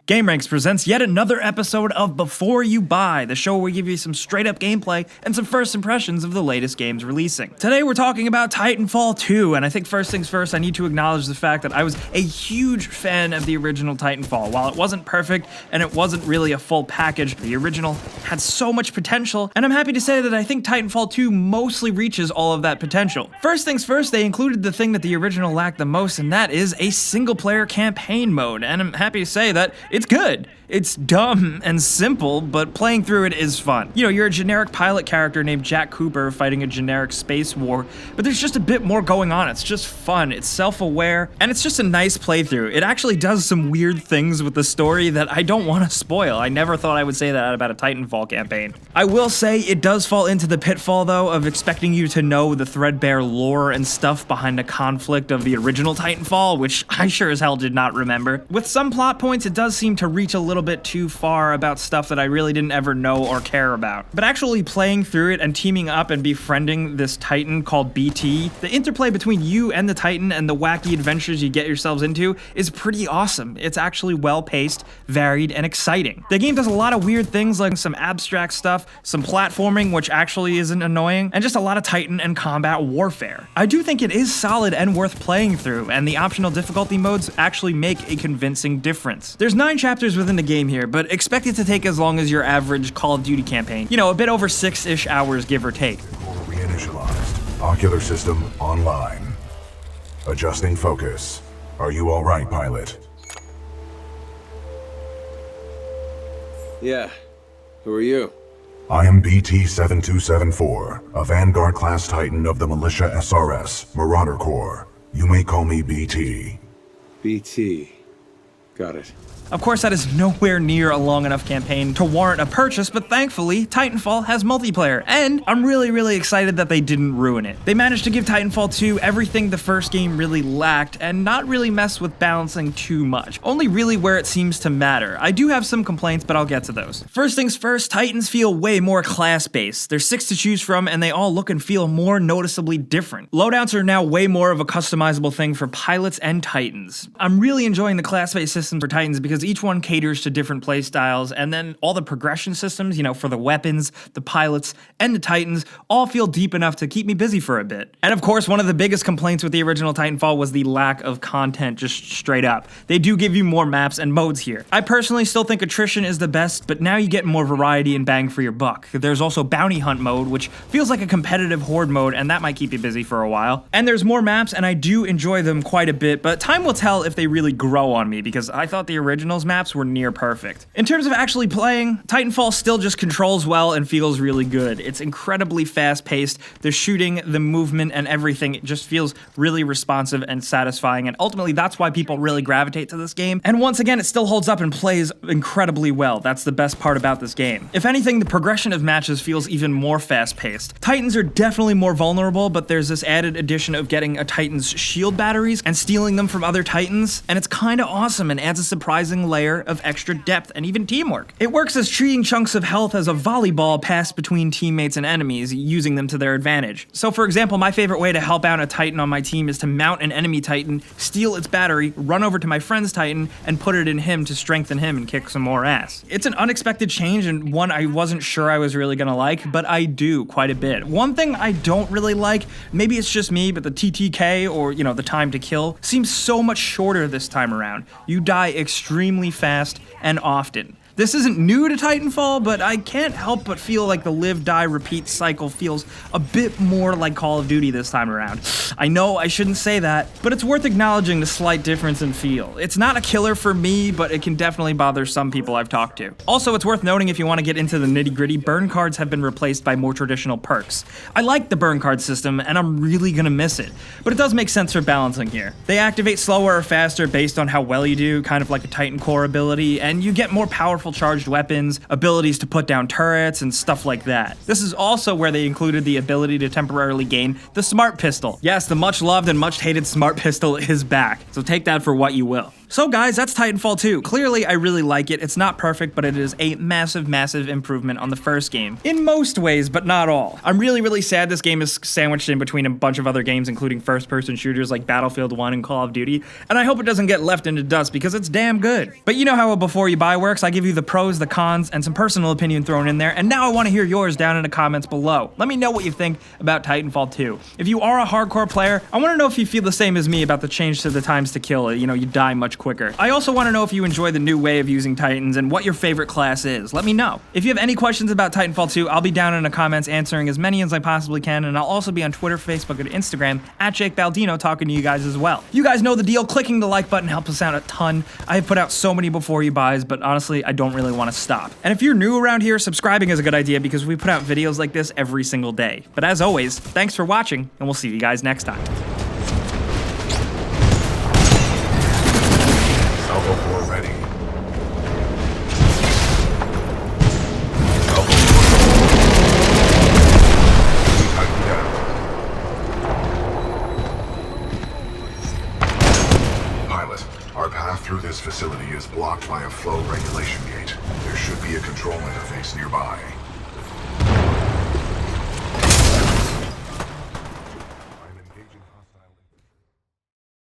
gameranx presents yet another episode of Before You Buy, the show where we give you some straight-up gameplay and some first impressions of the latest games releasing. Today we're talking about Titanfall 2, and I think first things first, I need to acknowledge the fact that I was a huge fan of the original Titanfall. While it wasn't perfect and it wasn't really a full package, the original had so much potential, and I'm happy to say that I think Titanfall 2 mostly reaches all of that potential. First things first, they included the thing that the original lacked the most, and that is a single-player campaign mode, and I'm happy to say that it's good. It's dumb and simple, but playing through it is fun. You know, you're a generic pilot character named Jack Cooper fighting a generic space war, but there's just a bit more going on. It's just fun, it's self-aware, and it's just a nice playthrough. It actually does some weird things with the story that I don't want to spoil. I never thought I would say that about a Titanfall campaign. I will say it does fall into the pitfall, though, of expecting you to know the threadbare lore and stuff behind the conflict of the original Titanfall, which I sure as hell did not remember. With some plot points, it does seem to reach a little bit too far about stuff that I really didn't ever know or care about. But actually playing through it and teaming up and befriending this Titan called BT, the interplay between you and the Titan and the wacky adventures you get yourselves into is pretty awesome. It's actually well-paced, varied, and exciting. The game does a lot of weird things like some abstract stuff, some platforming, which actually isn't annoying, and just a lot of Titan and combat warfare. I do think it is solid and worth playing through, and the optional difficulty modes actually make a convincing difference. There's 9 chapters within the game here, but expect it to take as long as your average Call of Duty campaign. You know, a bit over 6-ish hours, give or take. Reinitialized. Ocular system online. Adjusting focus. Are you all right, pilot? Yeah. Who are you? I am BT-7274, a Vanguard-class Titan of the Militia SRS, Marauder Corps. You may call me BT. BT. Got it. Of course, that is nowhere near a long enough campaign to warrant a purchase, but thankfully, Titanfall has multiplayer, and I'm really excited that they didn't ruin it. They managed to give Titanfall 2 everything the first game really lacked, and not really mess with balancing too much, only really where it seems to matter. I do have some complaints, but I'll get to those. First things first, Titans feel way more class-based. There's 6 to choose from, and they all look and feel more noticeably different. Loadouts are now way more of a customizable thing for pilots and Titans. I'm really enjoying the class-based system for Titans because each one caters to different play styles, and then all the progression systems, you know, for the weapons, the pilots, and the Titans all feel deep enough to keep me busy for a bit. And of course, one of the biggest complaints with the original Titanfall was the lack of content, just straight up. They do give you more maps and modes here. I personally still think attrition is the best, but now you get more variety and bang for your buck. There's also bounty hunt mode, which feels like a competitive horde mode, and that might keep you busy for a while. And there's more maps, and I do enjoy them quite a bit, but time will tell if they really grow on me, because I thought the original's maps were near perfect. In terms of actually playing, Titanfall still just controls well and feels really good. It's incredibly fast-paced. The shooting, the movement, and everything, it just feels really responsive and satisfying, and ultimately that's why people really gravitate to this game. And once again, it still holds up and plays incredibly well. That's the best part about this game. If anything, the progression of matches feels even more fast-paced. Titans are definitely more vulnerable, but there's this added addition of getting a Titan's shield batteries and stealing them from other Titans, and it's kinda awesome and adds a surprising layer of extra depth and even teamwork. It works as treating chunks of health as a volleyball passed between teammates and enemies, using them to their advantage. So for example, my favorite way to help out a Titan on my team is to mount an enemy Titan, steal its battery, run over to my friend's Titan, and put it in him to strengthen him and kick some more ass. It's an unexpected change and one I wasn't sure I was really gonna like, but I do quite a bit. One thing I don't really like, maybe it's just me, but the TTK, or you know, the time to kill, seems so much shorter this time around. You die extremely fast and often. This isn't new to Titanfall, but I can't help but feel like the live, die, repeat cycle feels a bit more like Call of Duty this time around. I know I shouldn't say that, but it's worth acknowledging the slight difference in feel. It's not a killer for me, but it can definitely bother some people I've talked to. Also, it's worth noting if you want to get into the nitty-gritty, burn cards have been replaced by more traditional perks. I like the burn card system, and I'm really gonna miss it, but it does make sense for balancing here. They activate slower or faster based on how well you do, kind of like a Titan core ability, and you get more powerful charged weapons, abilities to put down turrets, and stuff like that. This is also where they included the ability to temporarily gain the smart pistol. Yes, the much loved and much hated smart pistol is back, so take that for what you will. So guys, that's Titanfall 2. Clearly, I really like it. It's not perfect, but it is a massive, massive improvement on the first game. In most ways, but not all. I'm really, really sad this game is sandwiched in between a bunch of other games, including first-person shooters like Battlefield 1 and Call of Duty, and I hope it doesn't get left into dust because it's damn good. But you know how a before you buy works. I give you the pros, the cons, and some personal opinion thrown in there, and now I want to hear yours down in the comments below. Let me know what you think about Titanfall 2. If you are a hardcore player, I want to know if you feel the same as me about the change to the times to kill. You know, you die much quicker. I also want to know if you enjoy the new way of using Titans and what your favorite class is. Let me know. If you have any questions about Titanfall 2, I'll be down in the comments answering as many as I possibly can, and I'll also be on Twitter, Facebook, and Instagram at Jake Baldino talking to you guys as well. You guys know the deal. Clicking the like button helps us out a ton. I have put out so many before you buys, but honestly, I don't really want to stop. And if you're new around here, subscribing is a good idea because we put out videos like this every single day. But as always, thanks for watching, and we'll see you guys next time. Salvo 4 ready. Salvo 4 Titan down. Pilot, our path through this facility is blocked by a flow regulation gate. There should be a control interface nearby.